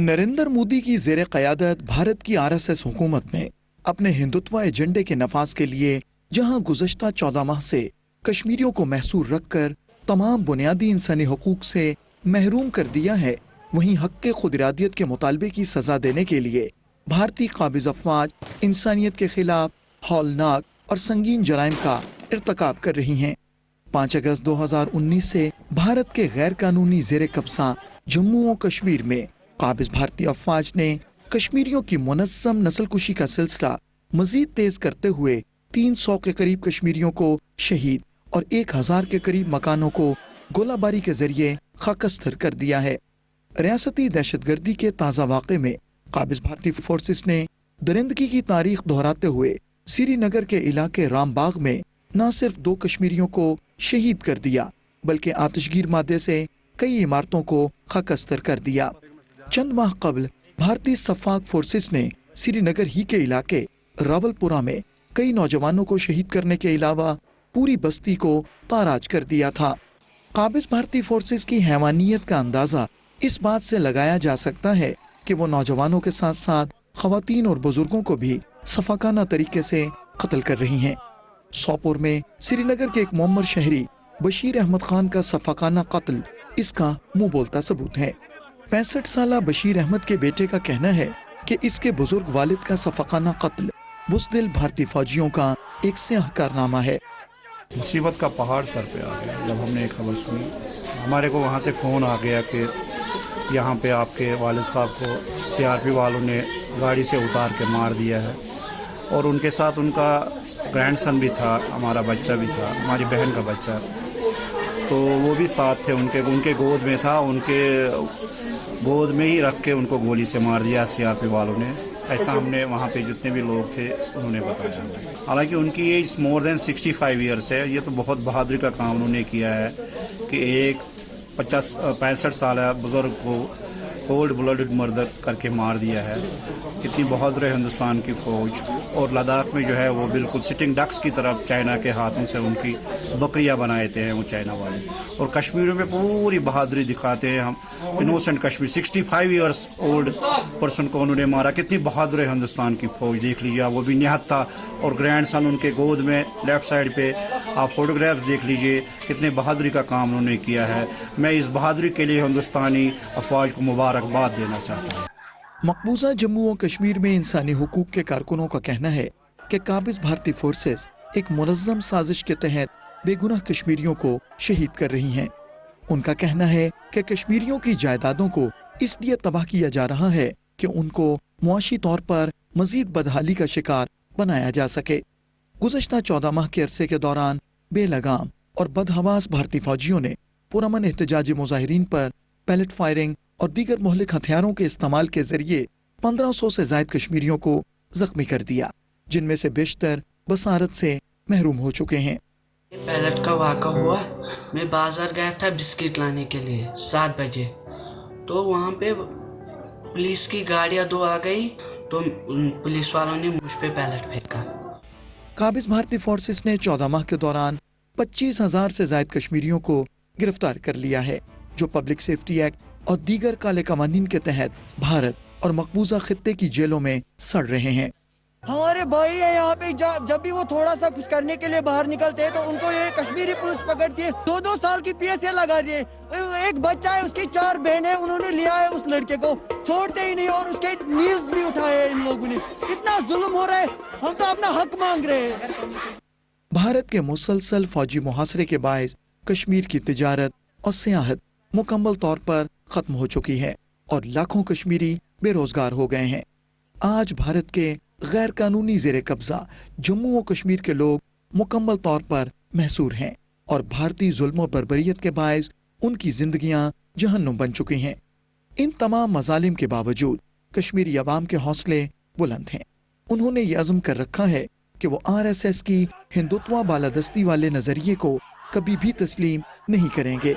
नरेंद्र मोदी की ज़ेर क़यादत भारत की आरएसएस हुकूमत ने अपने हिंदुत्व एजेंडे के नफाज के लिए जहां गुज़श्ता 14 माह से कश्मीरियों को महसूर रखकर तमाम बुनियादी इंसानी हुकूक से महरूम कर दिया है, वहीं हक़ के खुदइरादियत के मुतालबे की सज़ा देने के लिए भारतीय काबिज़ अफ़वाज इंसानियत के खिलाफ हौलनाक और संगीन जराइम का इर्तकाब कर रही हैं। 5 अगस्त 2019 से भारत के गैर कानूनी ज़ेर कब्ज़ा जम्मू और कश्मीर में काबिज़ भारतीय अफ़वाज ने कश्मीरियों की मुनज़्ज़म नस्लकुशी का सिलसिला मज़ीद तेज़ करते हुए 300 के करीब कश्मीरियों को शहीद और 1000 के करीब मकानों को गोलाबारी के जरिए खाकस्तर कर दिया है। रियासती दहशतगर्दी के ताज़ा वाक़े में काबिज़ भारतीय फोर्सेस ने दरिंदगी की तारीख दोहराते हुए श्रीनगर के इलाके रामबाग में न सिर्फ 2 कश्मीरियों को शहीद कर दिया बल्कि आतिशगीर मादे से कई इमारतों को खाकस्तर कर दिया। चंद माह कबल भारतीय सफ़ाक फोर्सेस ने श्रीनगर ही के इलाके रावलपुरा में कई नौजवानों को शहीद करने के अलावा पूरी बस्ती को ताराज कर दिया था। काबिज़ भारतीय फोर्सेस की हैवानियत का अंदाज़ा इस बात से लगाया जा सकता है कि वो नौजवानों के साथ साथ ख़वातीन और बुजुर्गों को भी सफ़ाकाना तरीके से कत्ल कर रही हैं। सोपोर में श्रीनगर के एक मोहम्मद शहरी बशीर अहमद खान का सफ़ाकाना कत्ल इसका मुंह बोलता सबूत है। 65 साला बशीर अहमद के बेटे का कहना है कि इसके बुजुर्ग वालिद का सफ़ाकाना कत्ल बुज़दिल भारतीय फौजियों का एक स्याह कारनामा है। मुसीबत का पहाड़ सर पे आ गया जब हमने एक खबर सुनी। हमारे को वहाँ से फ़ोन आ गया कि यहाँ पे आपके वालिद साहब को सीआरपी वालों ने गाड़ी से उतार के मार दिया है और उनके साथ उनका ग्रैंडसन भी था, हमारा बच्चा भी था, हमारी बहन का बच्चा, तो वो भी साथ थे, उनके गोद में था, उनके गोद में ही रख के उनको गोली से मार दिया सीआरपी वालों ने। ऐसा हमने वहाँ पे जितने भी लोग थे उन्होंने बताया। हालांकि उनकी एज मोर देन 65 ईयर्स है। ये तो बहुत बहादुरी का काम उन्होंने किया है कि एक 65 साल बुज़ुर्ग को कोल्ड ब्लडेड मर्डर करके मार दिया है। कितनी बहादुर है हिंदुस्तान की फ़ौज। और लद्दाख में जो है वो बिल्कुल सिटिंग डक्स की तरफ चाइना के हाथों से उनकी बकरियां बनाते हैं वो चाइना वाले। और कश्मीर में पूरी बहादुरी दिखाते हैं। हम innocent Kashmir 65 years old person को उन्होंने मारा। कितनी बहादुर है हिंदुस्तान की फ़ौज, देख लीजिए आप। वो भी निहत्था और ग्रैंड सन उनके गोद में लेफ़्ट साइड पे आप फोटोग्राफ्स देख लीजिए। कितने बहादुरी का काम उन्होंने किया है। मैं इस बहादुरी के लिए हिंदुस्तानी अफवाज को मुबारकबाद देना चाहता हूँ। मकबूजा जम्मू और कश्मीर में इंसानी हुकूक के कारकुनों का कहना है कि काबिज़ भारतीय फोर्सेस एक मुनज़्ज़म साजिश के तहत बेगुनाह कश्मीरियों को शहीद कर रही हैं। उनका कहना है कि कश्मीरियों की जायदादों को इसलिए तबाह किया जा रहा है कि उनको मुआशी तौर पर मजीद बदहाली का शिकार बनाया जा सके। गुज़श्ता 14 माह के अरसे के दौरान बेलगाम और बदहवास भारतीय फौजियों ने पुरअमन एहतजाजी मुजाहिरीन पर पैलेट फायरिंग और दीगर मुहलिक हथियारों के इस्तेमाल के जरिए 1500 से ज्यादा कश्मीरियों को जख्मी कर दिया, जिनमें से बेशतर बसारत से महरूम हो चुके हैं। पैलेट का वाक़ा हुआ, मैं बाजार गया था बिस्किट लाने के लिए 7 बजे, तो वहाँ पे पुलिस की गाड़ियाँ 2 आ गई, तो पुलिस वालों ने मुझ पे पैलेट फेंका। काबिज़ भारतीय फोर्सेस ने 14 माह के दौरान 25,000 से ज्यादा कश्मीरियों को गिरफ्तार कर लिया है, जो पब्लिक सेफ्टी एक्ट और दीगर काले कवानीन के तहत भारत और मकबूजा खित्ते की जेलों में सड़ रहे हैं। हमारे भाई है यहाँ पे, जब भी वो थोड़ा सा कुछ करने के लिए बाहर निकलते हैं तो उनको ये कश्मीरी पुलिस पकड़ती है। 2-2 साल की PSA लगा रही है। एक बच्चा है, उसकी 4 बहनें, उन्होंने लिया है उस लड़के को, छोड़ते ही नहीं, और उसके नील्स भी उठाए हैं इन लोगों ने। इतना जुल्म हो रहा है, हम तो अपना हक मांग रहे हैं। भारत के मुसलसल फौजी मुहासरे के बायस कश्मीर की तिजारत और सियाहत मुकम्मल तौर पर खत्म हो चुकी है और लाखों कश्मीरी बेरोजगार हो गए हैं। आज भारत के गैर कानूनी ज़ेर कब्जा जम्मू और कश्मीर के लोग मुकम्मल तौर पर महसूर हैं और भारतीय जुल्म और बर्बरियत के बायस उनकी जिंदगियां जहन्नुम बन चुकी हैं। इन तमाम मजालिम के बावजूद कश्मीरी अवाम के हौसले बुलंद हैं। उन्होंने ये अज़्म कर रखा है कि वो RSS की हिंदुत्व बालादस्ती वाले नजरिए को कभी भी तस्लीम नहीं करेंगे।